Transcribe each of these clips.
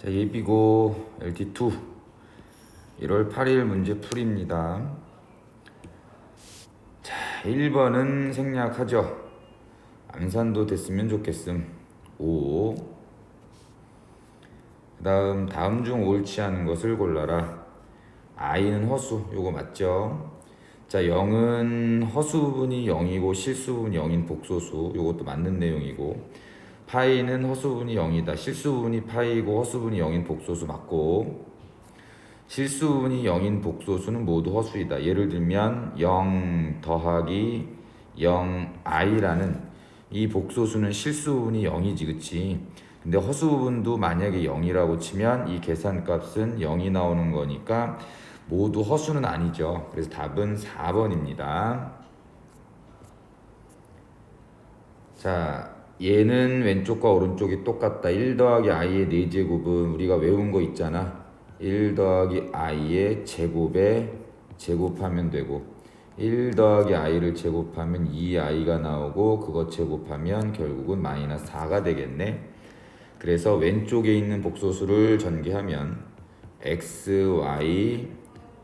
자, 예비고 LT2 1월 8일 문제 풀이입니다. 자, 1번은 생략하죠. 암산도 됐으면 좋겠음. 5. 그 다음 중 옳지 않은 것을 골라라. i는 허수, 요거 맞죠? 자, 0은 허수 부분이 0이고 실수 부분이 0인 복소수, 요것도 맞는 내용이고, 파이는 허수 부분이 0이다. 실수 부분이 파이고 허수 부분이 0인 복소수 맞고, 실수 부분이 0인 복소수는 모두 허수이다. 예를 들면 0 더하기 0i라는 이 복소수는 실수 부분이 0이지, 그치? 근데 허수 부분도 만약에 0이라고 치면 이 계산값은 0이 나오는 거니까 모두 허수는 아니죠. 그래서 답은 4번입니다. 자, 얘는 왼쪽과 오른쪽이 똑같다. 1 더하기 i의 4제곱은 우리가 외운 거 있잖아. 1 더하기 i의 제곱에 제곱하면 되고, 1 더하기 i를 제곱하면 2i가 나오고, 그거 제곱하면 결국은 마이너스 4가 되겠네. 그래서 왼쪽에 있는 복소수를 전개하면 xy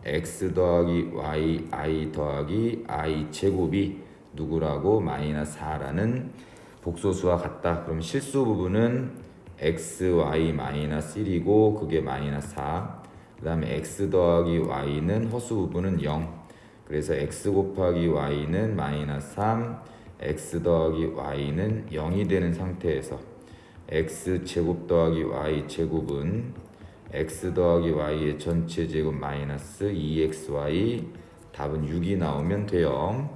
x 더하기 y i 더하기 i 제곱이 누구라고? 마이너스 4라는 복소수와 같다. 그럼 실수 부분은 xy 마이너스 1이고 그게 마이너스 4. 그 다음에 x 더하기 y는 허수 부분은 0. 그래서 x 곱하기 y는 마이너스 3, x 더하기 y는 0이 되는 상태에서 x 제곱 더하기 y 제곱은 x 더하기 y의 전체 제곱 마이너스 2xy, 답은 6이 나오면 돼요.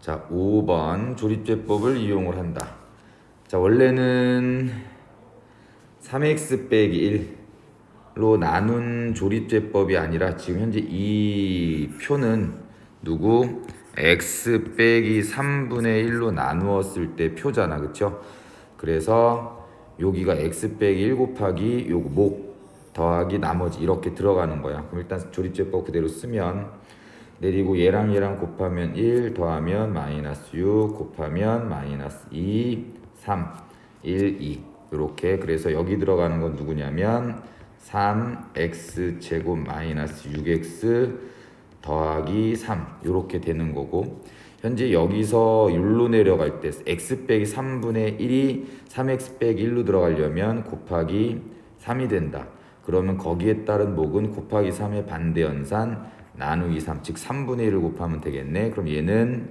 자, 5번 조립제법을 이용을 한다. 자, 원래는 3x 빼기 1로 나눈 조립제법이 아니라 지금 현재 이 표는 누구? x 빼기 3분의 1로 나누었을 때 표잖아, 그쵸? 그래서 여기가 x 빼기 1 곱하기 요거 목 더하기 나머지 이렇게 들어가는 거야. 그럼 일단 조립제법 그대로 쓰면, 내리고 얘랑 얘랑 곱하면 1 더하면 마이너스 6 곱하면 마이너스 2 3 1 2 이렇게. 그래서 여기 들어가는 건 누구냐면 3x 제곱 마이너스 6x 더하기 3 이렇게 되는 거고, 현재 여기서 1로 내려갈 때 x 빼기 3분의 1이 3x 빼기 1로 들어가려면 곱하기 3이 된다. 그러면 거기에 따른 목은 곱하기 3의 반대 연산 나누기 3, 즉 3분의 1을 곱하면 되겠네. 그럼 얘는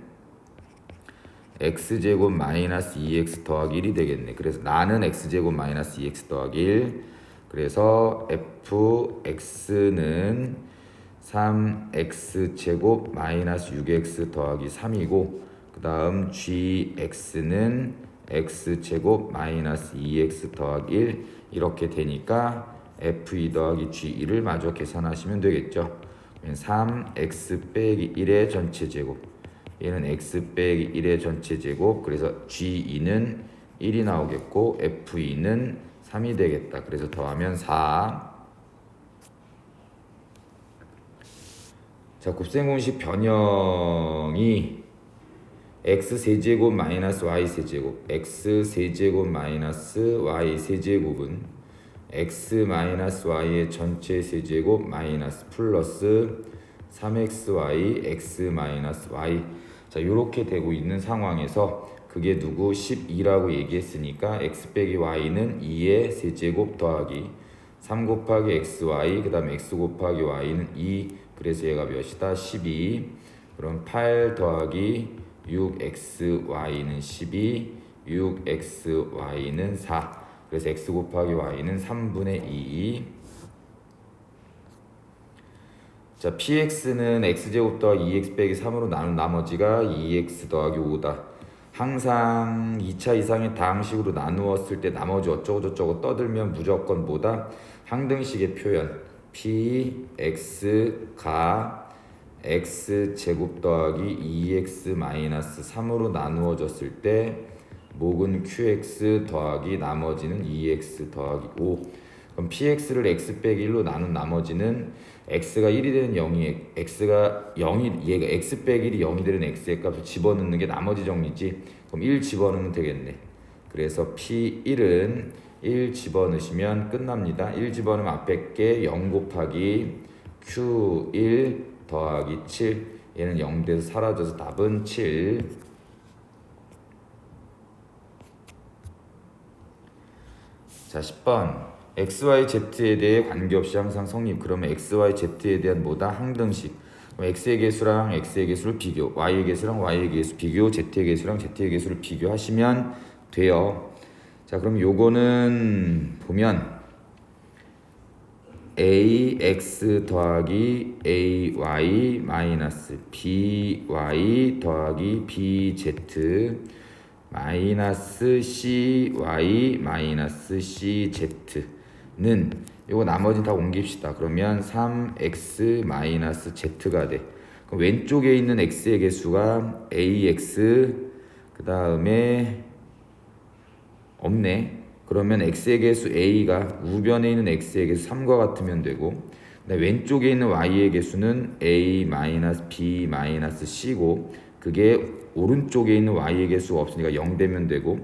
x제곱 마이너스 2x 더하기 1이 되겠네. 그래서 나는 x제곱 마이너스 2x 더하기 1. 그래서 fx는 3x제곱 마이너스 6x 더하기 3이고, 그 다음 gx는 x제곱 마이너스 2x 더하기 1 이렇게 되니까 f2 더하기 g2를 마저 계산하시면 되겠죠. 3x 빼기 1의 전체 제곱, 얘는 x 빼기 1의 전체 제곱, 그래서 g2는 1이 나오겠고 f2는 3이 되겠다. 그래서 더하면 4. 자, 곱셈공식 변형이 x 세제곱 마이너스 y 세제곱, x 세제곱 마이너스 y 세제곱은 x 마이너스 y의 전체 세제곱 마이너스 플러스 3xy x 마이너스 y. 자, 요렇게 되고 있는 상황에서 그게 누구? 12라고 얘기했으니까 x 빼기 y는 2의 세제곱 더하기 3 곱하기 xy, 그 다음에 x 곱하기 y는 2. 그래서 얘가 몇이다? 12. 그럼 8 더하기 6xy는 12, 6xy는 4. 그래서 x 곱하기 y는 3분의 2. 자, px는 x제곱 더하기 2x 빼기 3으로 나눈 나머지가 2x 더하기 5다. 항상 2차 이상의 다항식으로 나누었을 때 나머지 어쩌고저쩌고 떠들면 무조건 뭐다? 항등식의 표현. px가 x제곱 더하기 2x 마이너스 3으로 나누어졌을 때 목은 qx 더하기 나머지는 2x 더하기 5. 그럼 px를 x 빼기 1로 나눈 나머지는 x가 1이 되는 0이 x가 0이 얘가 x 빼기 1이 0이 되는 x의 값을 집어넣는 게 나머지 정리지. 그럼 1 집어넣으면 되겠네. 그래서 P1은 1 집어넣으시면 끝납니다. 1 집어넣으면 앞에 게 0 곱하기 Q1 더하기 7. 얘는 0 돼서 사라져서 답은 7. 자, 10번. XYZ에 대해 관계없이 항상 성립. 그러면 XYZ에 대한 뭐다? 항등식. 그럼 X의 개수랑 X의 개수를 비교, Y의 개수랑 Y의 개수 비교, Z의 개수랑 Z의 개수를 비교하시면 돼요. 자, 그럼 요거는 보면 AX 더하기 AY 마이너스 BY 더하기 BZ 마이너스 CY 마이너스 CZ는 요거 나머지 다 옮깁시다. 그러면 3x 마이너스 z가 돼. 그럼 왼쪽에 있는 x의 개수가 ax, 그 다음에 없네. 그러면 x의 개수 a가 우변에 있는 x의 개수 3과 같으면 되고, 왼쪽에 있는 y의 개수는 a 마이너스 b 마이너스 c고, 그게 오른쪽에 있는 y의 개수가 없으니까 0 되면 되고,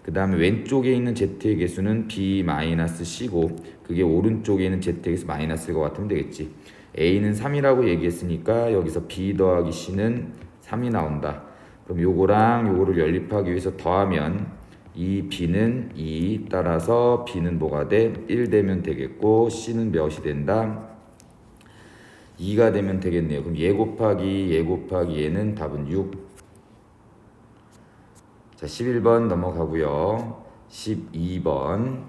그 다음에 왼쪽에 있는 z의 개수는 b 마이너스 c고, 그게 오른쪽에 있는 z의 개수 마이너스일 것 같으면 되겠지. a는 3이라고 얘기했으니까 여기서 b 더하기 c는 3이 나온다. 그럼 요거랑 요거를 연립하기 위해서 더하면 이 b는 2, 따라서 b는 뭐가 돼? 1 되면 되겠고, c는 몇이 된다? 2가 되면 되겠네요. 그럼 얘 곱하기 얘는 답은 6. 자, 11번 넘어가고요. 12번.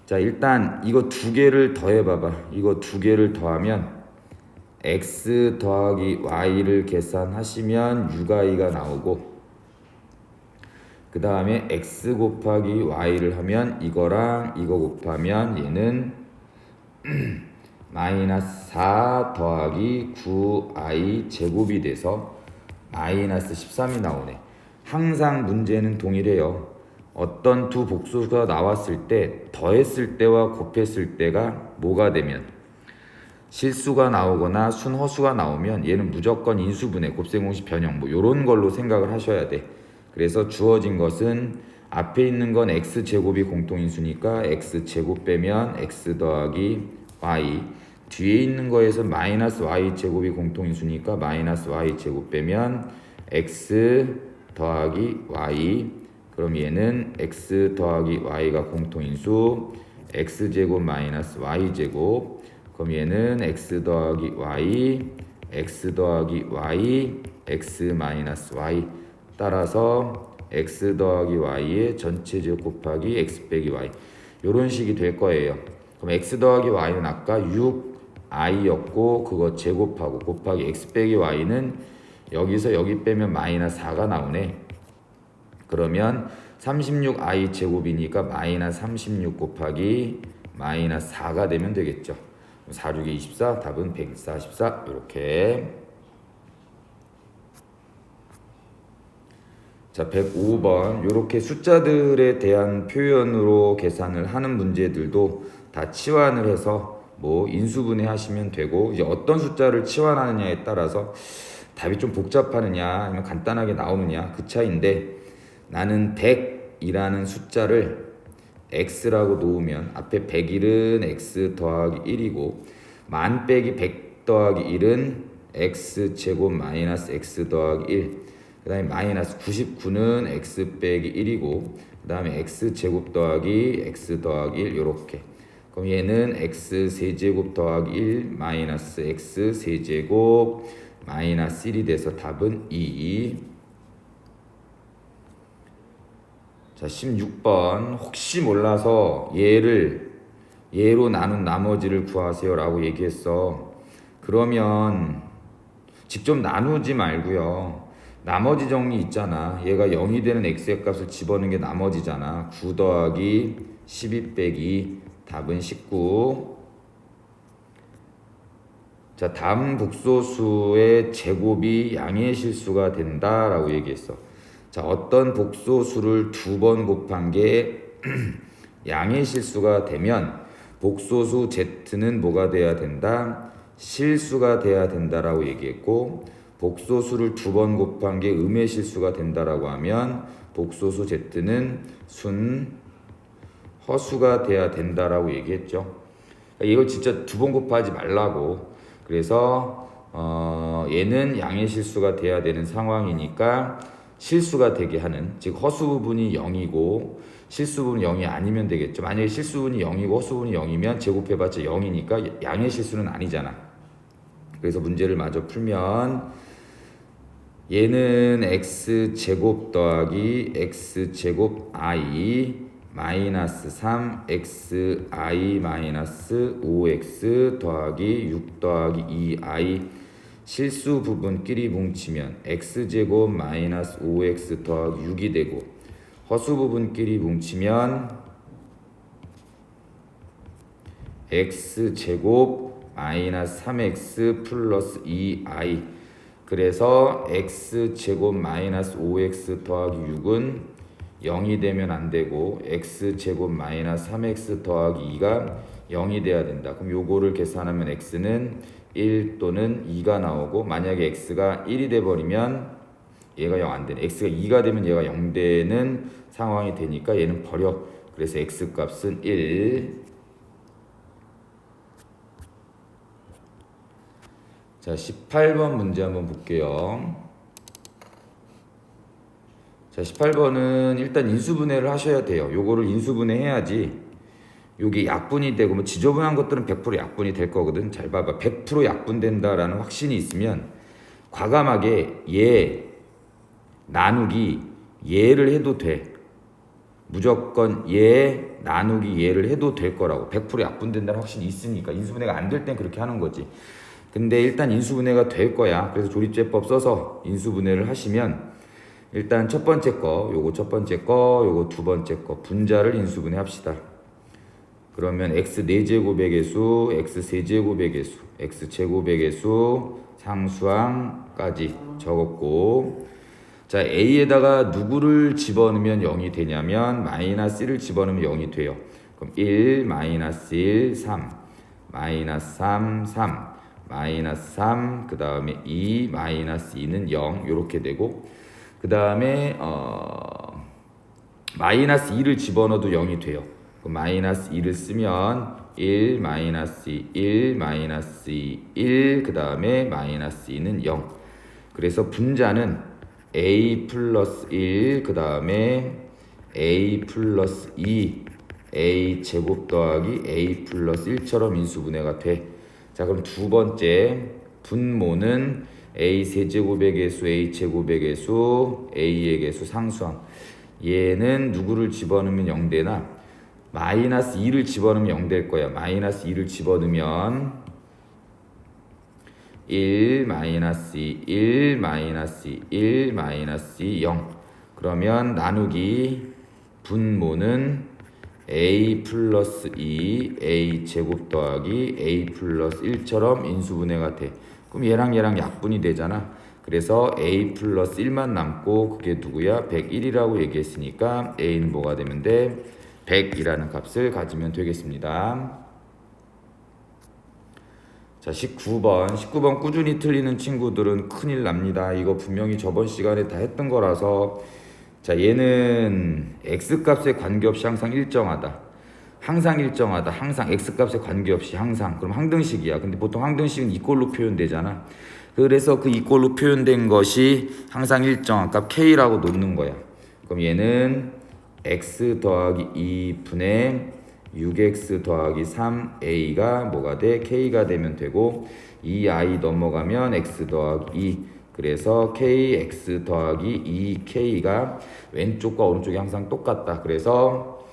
자, 일단 이거 두 개를 더해봐봐. 이거 두 개를 더하면 x 더하기 y를 계산하시면 6i가 나오고, 그 다음에 x 곱하기 y를 하면 이거랑 이거 곱하면 얘는 마이너스 4 더하기 9i 제곱이 돼서 마이너스 13이 나오네. 항상 문제는 동일해요. 어떤 두 복수가 나왔을 때 더했을 때와 곱했을 때가 뭐가 되면, 실수가 나오거나 순허수가 나오면 얘는 무조건 인수분해, 곱셈공식 변형 뭐 요런 걸로 생각을 하셔야 돼. 그래서 주어진 것은 앞에 있는 건 x제곱이 공통인수니까 x제곱 빼면 x 더하기 y, 뒤에 있는 거에서 마이너스 y제곱이 공통인수니까 마이너스 y제곱 빼면 x 더하기 y, 그럼 얘는 x 더하기 y가 공통인수, x제곱 마이너스 y제곱, 그럼 얘는 x 더하기 y, x 더하기 y, x 마이너스 y, 따라서 x 더하기 y의 전체 제곱 곱하기 x 빼기 y, 요런 식이 될 거예요. 그럼 x 더하기 y는 아까 6i였고 그거 제곱하고 곱하기 x 빼기 y는 여기서 여기 빼면 마이너스 4가 나오네. 그러면 36i 제곱이니까 마이너스 36 곱하기 마이너스 4가 되면 되겠죠. 4, 6에 24, 답은 144. 이렇게. 자, 105번. 이렇게 숫자들에 대한 표현으로 계산을 하는 문제들도 다 치환을 해서 뭐 인수분해 하시면 되고, 이제 어떤 숫자를 치환하느냐에 따라서 답이 좀 복잡하느냐 아니면 간단하게 나오느냐 그 차이인데, 나는 100이라는 숫자를 x라고 놓으면 앞에 101은 x 더하기 1이고 만 빼기 100 더하기 1은 x제곱 마이너스 x 더하기 1, 그 다음에 마이너스 99는 x 빼기 1이고 그 다음에 x제곱 더하기 x 더하기 1 요렇게. 그럼 얘는 x 세제곱 더하기 1 마이너스 x 세제곱 마이너스 1이 돼서 답은 2. 자, 16번. 혹시 몰라서 얘로 나눈 나머지를 구하세요 라고 얘기했어. 그러면 직접 나누지 말고요, 나머지 정리 있잖아. 얘가 0이 되는 x의 값을 집어넣는 게 나머지잖아. 9 더하기 12 빼기 답은 19. 자, 다음 복소수의 제곱이 양의 실수가 된다 라고 얘기했어. 자, 어떤 복소수를 2번 곱한 게 양의 실수가 되면 복소수 z는 뭐가 돼야 된다? 실수가 돼야 된다라고 얘기했고, 복소수를 2번 곱한 게 음의 실수가 된다라고 하면 복소수 z는 순 허수가 돼야 된다라고 얘기했죠. 이걸 진짜 두 번 곱하지 말라고. 그래서 얘는 양의 실수가 돼야 되는 상황이니까 실수가 되게 하는, 즉 허수 부분이 0이고 실수 부분이 0이 아니면 되겠죠. 만약에 실수 부분이 0이고 허수 부분이 0이면 제곱해봤자 0이니까 양의 실수는 아니잖아. 그래서 문제를 마저 풀면 얘는 x제곱 더하기 x제곱 i 마이너스 3 xi 마이너스 5x 더하기 6 더하기 2i 실수 부분끼리 뭉치면 x제곱 마이너스 5x 더하기 6이 되고, 허수 부분끼리 뭉치면 x제곱 마이너스 3x 플러스 2i, 그래서 x제곱 마이너스 5x 더하기 6은 0이 되면 안 되고 x제곱 마이너스 3x 더하기 2가 0이 돼야 된다. 그럼 요거를 계산하면 x는 1 또는 2가 나오고, 만약에 x가 1이 돼버리면 얘가 0 안 되네. x가 2가 되면 얘가 0 되는 상황이 되니까 얘는 버려. 그래서 x 값은 1. 자, 18번 문제 한번 볼게요. 자, 18번은 일단 인수분해를 하셔야 돼요. 요거를 인수분해 해야지 요게 약분이 되고, 뭐 지저분한 것들은 100% 약분이 될 거거든. 잘 봐봐. 100% 약분된다라는 확신이 있으면 과감하게 얘 나누기 얘를 해도 돼. 무조건 얘 나누기 얘를 해도 될 거라고. 100% 약분된다는 확신이 있으니까. 인수분해가 안 될 땐 그렇게 하는 거지. 근데 일단 인수분해가 될 거야. 그래서 조립제법 써서 인수분해를 하시면 일단 첫 번째 거, 요거 첫 번째 거, 요거 두 번째 거 분자를 인수분해 합시다. 그러면 x 4제곱의 개수, x 세제곱의 개수, x 제곱의 개수, 상수항까지 적었고, 자, a에다가 누구를 집어넣으면 0이 되냐면 마이너스 1을 집어넣으면 0이 돼요. 그럼 1, 마이너스 1, 3, 마이너스 3, 3, 마이너스 3, 그 다음에 2, 마이너스 2는 0 이렇게 되고, 그 다음에 마이너스 2를 집어넣어도 0이 돼요. 마이너스 2를 쓰면 1, 마이너스 2, 1, 마이너스 2, 1, 그 다음에 마이너스 2는 0. 그래서 분자는 a 플러스 1, 그 다음에 a 플러스 2, a 제곱 더하기 a 플러스 1처럼 인수분해가 돼. 자, 그럼 두 번째 분모는 a 세제곱의 개수, a 제곱의 개수, a의 개수 상수항. 얘는 누구를 집어넣으면 0 되나? 마이너스 2를 집어넣으면 0 될 거야. 마이너스 2를 집어넣으면 1, 마이너스 2, 1, 마이너스 2, 1, 마이너스 2, 0. 그러면 나누기 분모는 a 플러스 2, a 제곱 더하기 a 플러스 1처럼 인수분해가 돼. 그럼 얘랑 얘랑 약분이 되잖아. 그래서 a 플러스 1만 남고, 그게 누구야? 101이라고 얘기했으니까 a는 뭐가 되면 돼? 100이라는 값을 가지면 되겠습니다. 자, 19번 꾸준히 틀리는 친구들은 큰일 납니다. 이거 분명히 저번 시간에 다 했던 거라서. 자, 얘는 x값에 관계없이 항상 일정하다. 항상 일정하다. 항상 x값에 관계없이 항상. 그럼 항등식이야. 근데 보통 항등식은 이꼴로 표현되잖아. 그래서 그 이꼴로 표현된 것이 항상 일정한 값 k라고 놓는 거야. 그럼 얘는 x 더하기 2분의 6x 더하기 3a가 뭐가 돼? k가 되면 되고, 2i 넘어가면 x 더하기 2. 그래서 kx 더하기 2k가 왼쪽과 오른쪽이 항상 똑같다. 그래서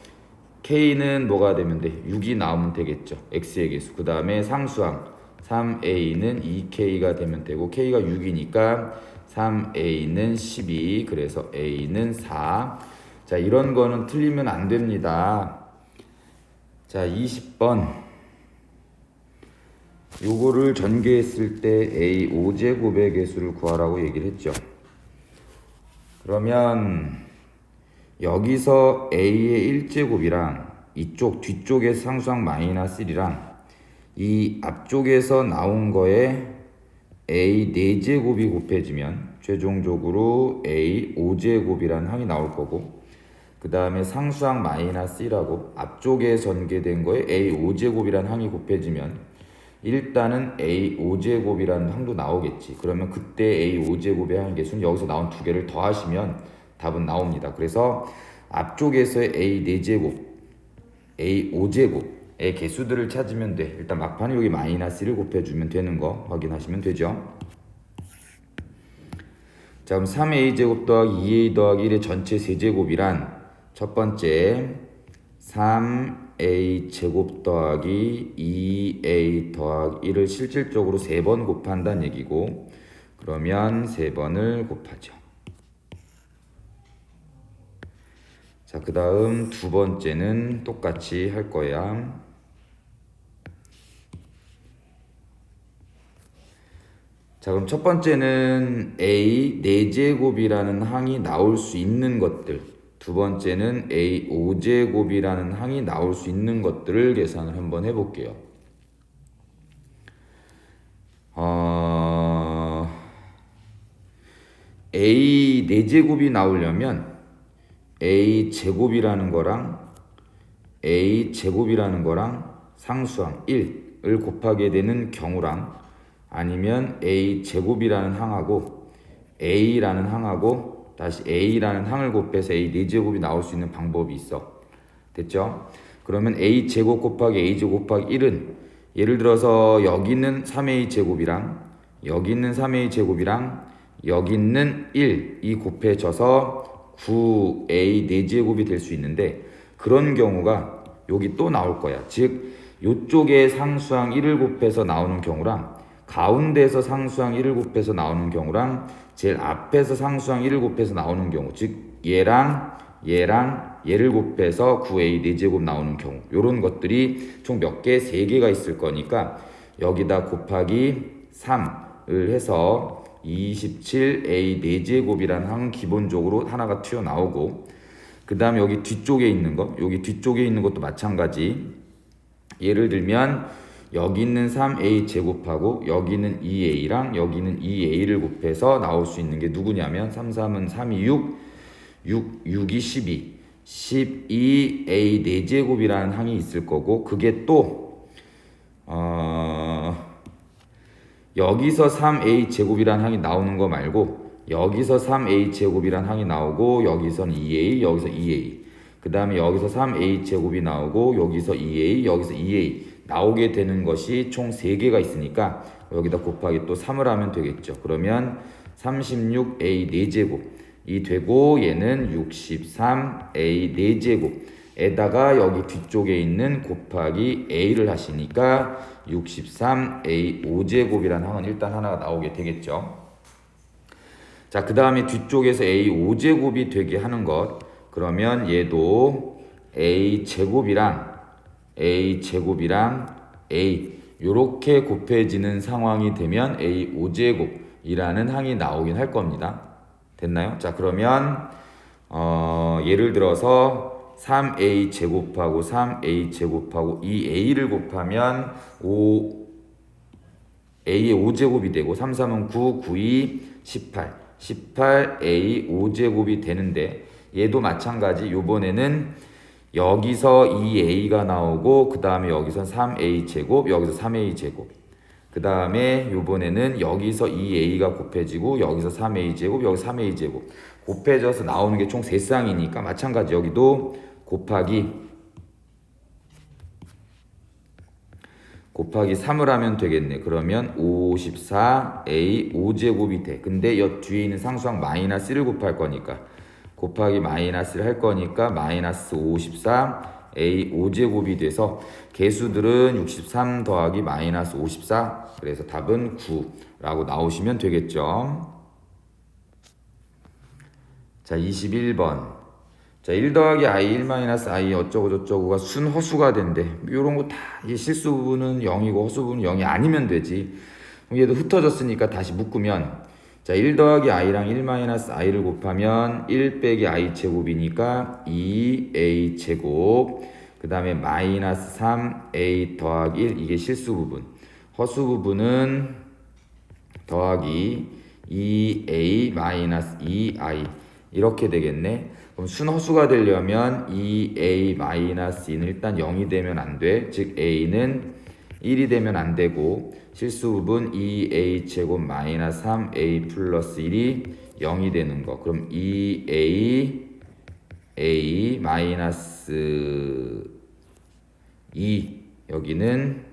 k는 뭐가 되면 돼? 6이 나오면 되겠죠. x의 개수. 그 다음에 상수항 3a는 2k가 되면 되고, k가 6이니까 3a는 12. 그래서 a는 4. 자, 이런 거는 틀리면 안 됩니다. 자, 20번. 요거를 전개했을 때 a 5제곱의 개수를 구하라고 얘기를 했죠. 그러면 여기서 a의 1제곱이랑 이쪽 뒤쪽의 상수항 마이너스 1이랑 이 앞쪽에서 나온 거에 a 4제곱이 곱해지면 최종적으로 a 5제곱이라는 항이 나올 거고, 그 다음에 상수항 마이너스 1하고 앞쪽에 전개된 거에 a 5제곱이라는 항이 곱해지면 일단은 a 5제곱이라는 항도 나오겠지. 그러면 그때 a 5제곱의 항의 개수는 여기서 나온 두 개를 더하시면 답은 나옵니다. 그래서 앞쪽에서의 a 4제곱, a 5제곱의 개수들을 찾으면 돼. 일단 막판에 여기 마이너스 1을 곱해주면 되는 거 확인하시면 되죠. 자, 그럼 3a 제곱 더하기 2a 더하기 1의 전체 세제곱이란 첫 번째 3a제곱 더하기 2a 더하기 1을 실질적으로 3번 곱한다는 얘기고, 그러면 3번을 곱하죠. 자, 그 다음 두 번째는 똑같이 할 거야. 자, 그럼 첫 번째는 a 4제곱이라는 항이 나올 수 있는 것들, 두 번째는 a 5제곱이라는 항이 나올 수 있는 것들을 계산을 한번 해볼게요. a 4제곱이 나오려면 a 제곱이라는 거랑 a 제곱이라는 거랑 상수항 1을 곱하게 되는 경우랑, 아니면 a 제곱이라는 항하고 a라는 항하고 다시 a라는 항을 곱해서 a 4제곱이 나올 수 있는 방법이 있어. 됐죠? 그러면 a 제곱 곱하기 a 제곱 곱하기 1은 예를 들어서 여기 있는 3a 제곱이랑 여기 있는 3a 제곱이랑 여기 있는 1이 곱해져서 9a 4제곱이 될 수 있는데, 그런 경우가 여기 또 나올 거야. 즉 요쪽에 상수항 1을 곱해서 나오는 경우랑 가운데에서 상수항 1을 곱해서 나오는 경우랑 제일 앞에서 상수항 1을 곱해서 나오는 경우, 즉 얘랑 얘를 곱해서 9a 4제곱 나오는 경우, 요런 것들이 총 몇 개? 3개가 있을 거니까 여기다 곱하기 3을 해서 27a 4제곱이라는 항은 기본적으로 하나가 튀어나오고, 그 다음에 여기 뒤쪽에 있는 거, 여기 뒤쪽에 있는 것도 마찬가지. 예를 들면 여기 있는 3a 제곱하고 여기 있는 2a랑 여기 있는 2a를 곱해서 나올 수 있는 게 누구냐면 3, 3은 3이 6, 6이 12, 12a 4제곱이라는 항이 있을 거고, 그게 또 여기서 3a 제곱이라는 항이 나오는 거 말고 여기서 3a 제곱이라는 항이 나오고 여기서는 2a, 여기서 2a, 그 다음에 여기서 3a 제곱이 나오고 여기서 2a, 여기서 2a 나오게 되는 것이 총 3개가 있으니까 여기다 곱하기 또 3을 하면 되겠죠. 그러면 36a 4제곱이 되고, 얘는 63a 4제곱에다가 여기 뒤쪽에 있는 곱하기 a를 하시니까 63a 5제곱이라는 항은 일단 하나가 나오게 되겠죠. 자, 그 다음에 뒤쪽에서 a 5제곱이 되게 하는 것, 그러면 얘도 a 제곱이랑 a 요렇게 곱해지는 상황이 되면 a 5제곱이라는 항이 나오긴 할 겁니다. 됐나요? 자, 그러면 예를 들어서 3a 제곱하고 3a 제곱하고 2a를 곱하면 a의 5제곱이 되고 3, 3은 9, 9, 2, 18a 5제곱이 되는데, 얘도 마찬가지. 요번에는 여기서 2a가 나오고 그 다음에 여기서 3a 제곱, 여기서 3a 제곱, 그 다음에 요번에는 여기서 2a가 곱해지고 여기서 3a 제곱, 여기서 3a 제곱 곱해져서 나오는 게 총 3쌍이니까 마찬가지 여기도 곱하기 3을 하면 되겠네. 그러면 54a 5제곱이 돼. 근데 여 뒤에 있는 상수항 마이너스 1을 곱할 거니까 곱하기 마이너스를 할 거니까 마이너스 54a 5제곱이 돼서 개수들은 63 더하기 마이너스 54, 그래서 답은 9라고 나오시면 되겠죠. 자, 21번. 자, 1 더하기 i 1 마이너스 i 어쩌고 저쩌고가 순허수가 된대. 요런 거 다 실수 부분은 0이고 허수 부분은 0이 아니면 되지. 얘도 흩어졌으니까 다시 묶으면, 자, 1 더하기 i랑 1 마이너스 i를 곱하면 1 빼기 i 제곱이니까 2a 제곱, 그 다음에 마이너스 3a 더하기 1, 이게 실수 부분. 허수 부분은 더하기 2a 마이너스 2i 이렇게 되겠네. 그럼 순허수가 되려면 2a 마이너스 2는 일단 0이 되면 안 돼. 즉 a는 1이 되면 안 되고 실수부분 2a 제곱 마이너스 3a 플러스 1이 0이 되는 거. 그럼 2a 마이너스 2 여기는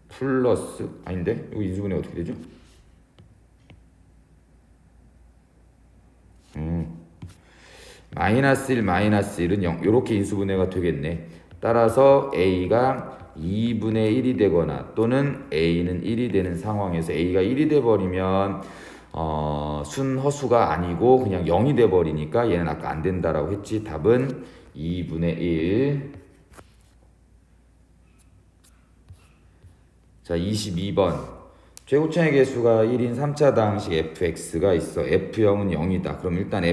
플러스 아닌데? 이거 인수분해 어떻게 되죠? 마이너스 1 마이너스 1은 0 이렇게 인수분해가 되겠네. 따라서 a가 2분의 1이 되거나 또는 a는 1이 되는 상황에서 a가 1이 돼버리면 순허수가 아니고 그냥 0이 돼버리니까 얘는 아까 안 된다라고 했지. 답은 2분의 1. 자 22번 최고차의 개수가 1인 3차 다항식 fx가 있어. f0은 0이다. 그럼 일단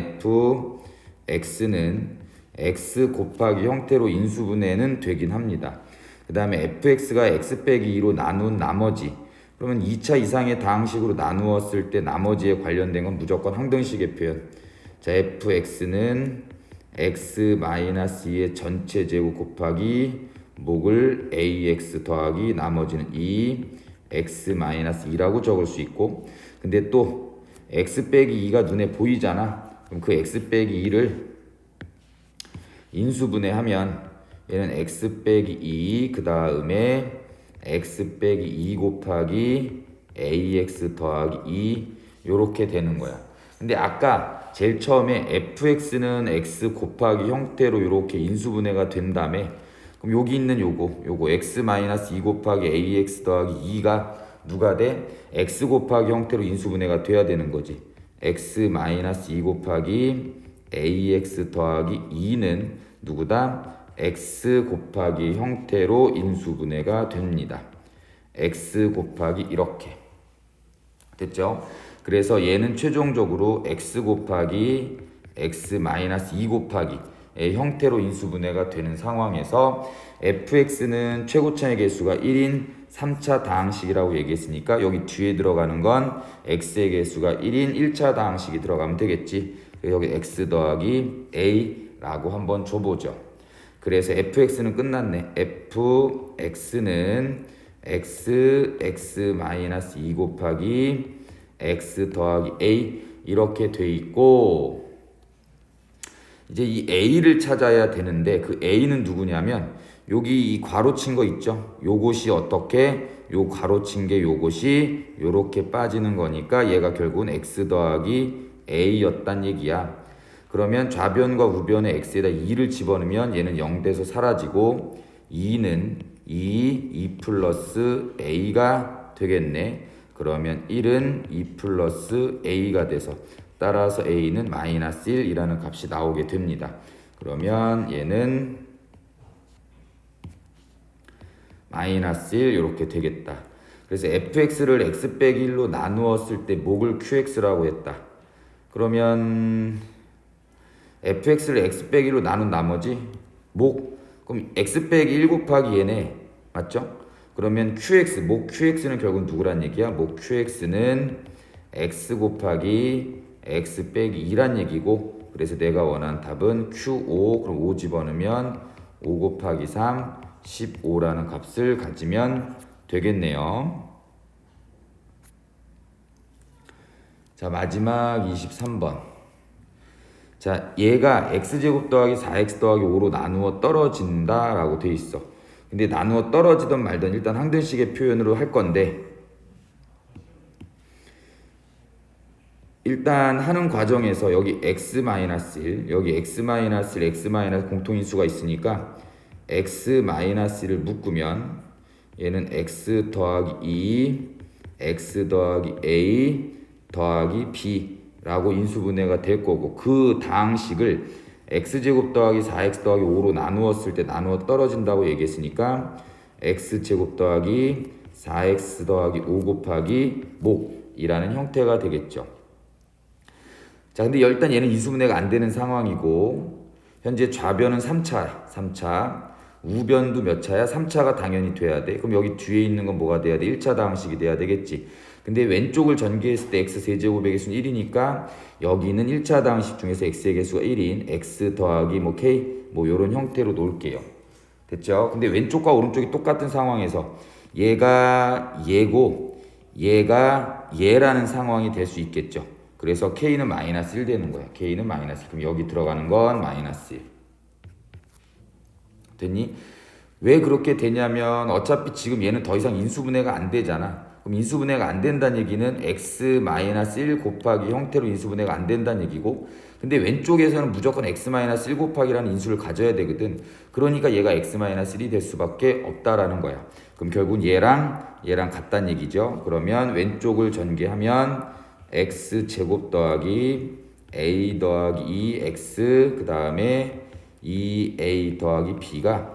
fx는 x 곱하기 형태로 인수분해는 되긴 합니다. 그 다음에 fx가 x 빼기 2로 나눈 나머지 그러면 2차 이상의 다항식으로 나누었을 때 나머지에 관련된 건 무조건 항등식의 표현. 자 fx는 x-2의 전체 제곱 곱하기 목을 ax 더하기 나머지는 2 x-2라고 적을 수 있고 근데 또 x 빼기 2가 눈에 보이잖아. 그럼 그 x 빼기 2를 인수분해하면 얘는 x 빼기 2 그 다음에 x 빼기 2 곱하기 ax 더하기 2 요렇게 되는 거야. 근데 아까 제일 처음에 fx는 x 곱하기 형태로 요렇게 인수분해가 된 다음에 그럼 여기 있는 요거 x-2 곱하기 ax 더하기 2가 누가 돼? x 곱하기 형태로 인수분해가 돼야 되는 거지. x-2 곱하기 ax 더하기 2는 누구다? x 곱하기 형태로 인수분해가 됩니다. x 곱하기 이렇게 됐죠? 그래서 얘는 최종적으로 x 곱하기 x-2 곱하기 형태로 인수분해가 되는 상황에서 fx는 최고차의 개수가 1인 3차 다항식이라고 얘기했으니까 여기 뒤에 들어가는 건 x의 개수가 1인 1차 다항식이 들어가면 되겠지. 여기 x 더하기 a라고 한번 줘보죠. 그래서 fx는 끝났네. fx는 x-2 곱하기 x 더하기 a 이렇게 돼 있고 이제 이 a를 찾아야 되는데 그 a는 누구냐면 여기 이 괄호친 거 있죠. 요것이 어떻게 요 괄호친 게 요것이 요렇게 빠지는 거니까 얘가 결국은 x 더하기 a였단 얘기야. 그러면 좌변과 우변의 x에다 2를 집어넣으면 얘는 0 돼서 사라지고 2는 2 플러스 a가 되겠네. 그러면 1은 2 플러스 a가 돼서 따라서 a는 마이너스 1이라는 값이 나오게 됩니다. 그러면 얘는 마이너스 1 이렇게 되겠다. 그래서 fx를 x 빼기 1로 나누었을 때 목을 qx라고 했다. 그러면 fx를 x 빼기 1로 나눈 나머지 목 그럼 x 빼기 1 곱하기 얘네 맞죠? 그러면 qx 목 qx는 결국 누구란 얘기야? 목 qx는 x 곱하기 x 빼기 2란 얘기고 그래서 내가 원하는 답은 q5 그럼 5 집어넣으면 5 곱하기 3 15라는 값을 가지면 되겠네요. 자 마지막 23번. 자 얘가 x제곱 더하기 4x 더하기 5로 나누어 떨어진다 라고 돼 있어. 근데 나누어 떨어지든 말든 일단 항등식의 표현으로 할 건데 일단 하는 과정에서 여기 x-1 여기 x-1 x- 공통인수가 있으니까 x-1을 묶으면 얘는 x 더하기 2 x 더하기 a 더하기 b 라고 인수분해가 될 거고 그 다항식을 x제곱 더하기 4x 더하기 5로 나누었을 때 나누어 떨어진다고 얘기했으니까 x제곱 더하기 4x 더하기 5 곱하기 목이라는 형태가 되겠죠. 자 근데 일단 얘는 인수분해가 안 되는 상황이고 현재 좌변은 3차 우변도 몇 차야? 3차가 당연히 돼야 돼. 그럼 여기 뒤에 있는 건 뭐가 돼야 돼? 1차 다항식이 돼야 되겠지. 근데 왼쪽을 전개했을 때 x 세제곱의 개수는 1이니까 여기는 1차 방식 중에서 x의 개수가 1인 x 더하기 뭐 k 뭐 요런 형태로 놓을게요. 됐죠? 근데 왼쪽과 오른쪽이 똑같은 상황에서 얘가 얘고 얘가 얘라는 상황이 될 수 있겠죠. 그래서 k는 마이너스 1 되는 거야. k는 마이너스 1. 그럼 여기 들어가는 건 마이너스 1. 됐니? 왜 그렇게 되냐면 어차피 지금 얘는 더 이상 인수분해가 안 되잖아. 그럼 인수분해가 안 된다는 얘기는 x-1 곱하기 형태로 인수분해가 안 된다는 얘기고, 근데 왼쪽에서는 무조건 x-1 곱하기라는 인수를 가져야 되거든. 그러니까 얘가 x-1이 될 수밖에 없다라는 거야. 그럼 결국은 얘랑 같다는 얘기죠. 그러면 왼쪽을 전개하면 x제곱 더하기 a 더하기 2x 그 다음에 2a 더하기 b가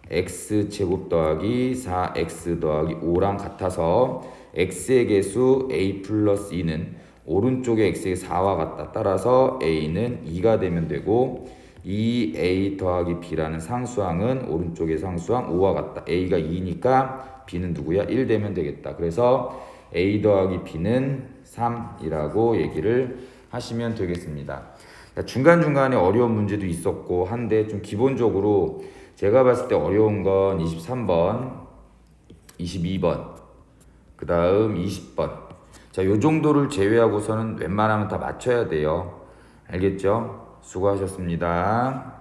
x제곱 더하기 4x 더하기 5랑 같아서 x의 개수 a 플러스 2는 오른쪽에 x의 4와 같다. 따라서 a는 2가 되면 되고 2a 더하기 b라는 상수항은 오른쪽의 상수항 5와 같다. a가 2니까 b는 누구야? 1 되면 되겠다. 그래서 a 더하기 b는 3이라고 얘기를 하시면 되겠습니다. 중간중간에 어려운 문제도 있었고 한데 좀 기본적으로 제가 봤을 때 어려운 건 23번, 22번, 그 다음 20번. 자, 요 정도를 제외하고서는 웬만하면 다 맞춰야 돼요. 알겠죠? 수고하셨습니다.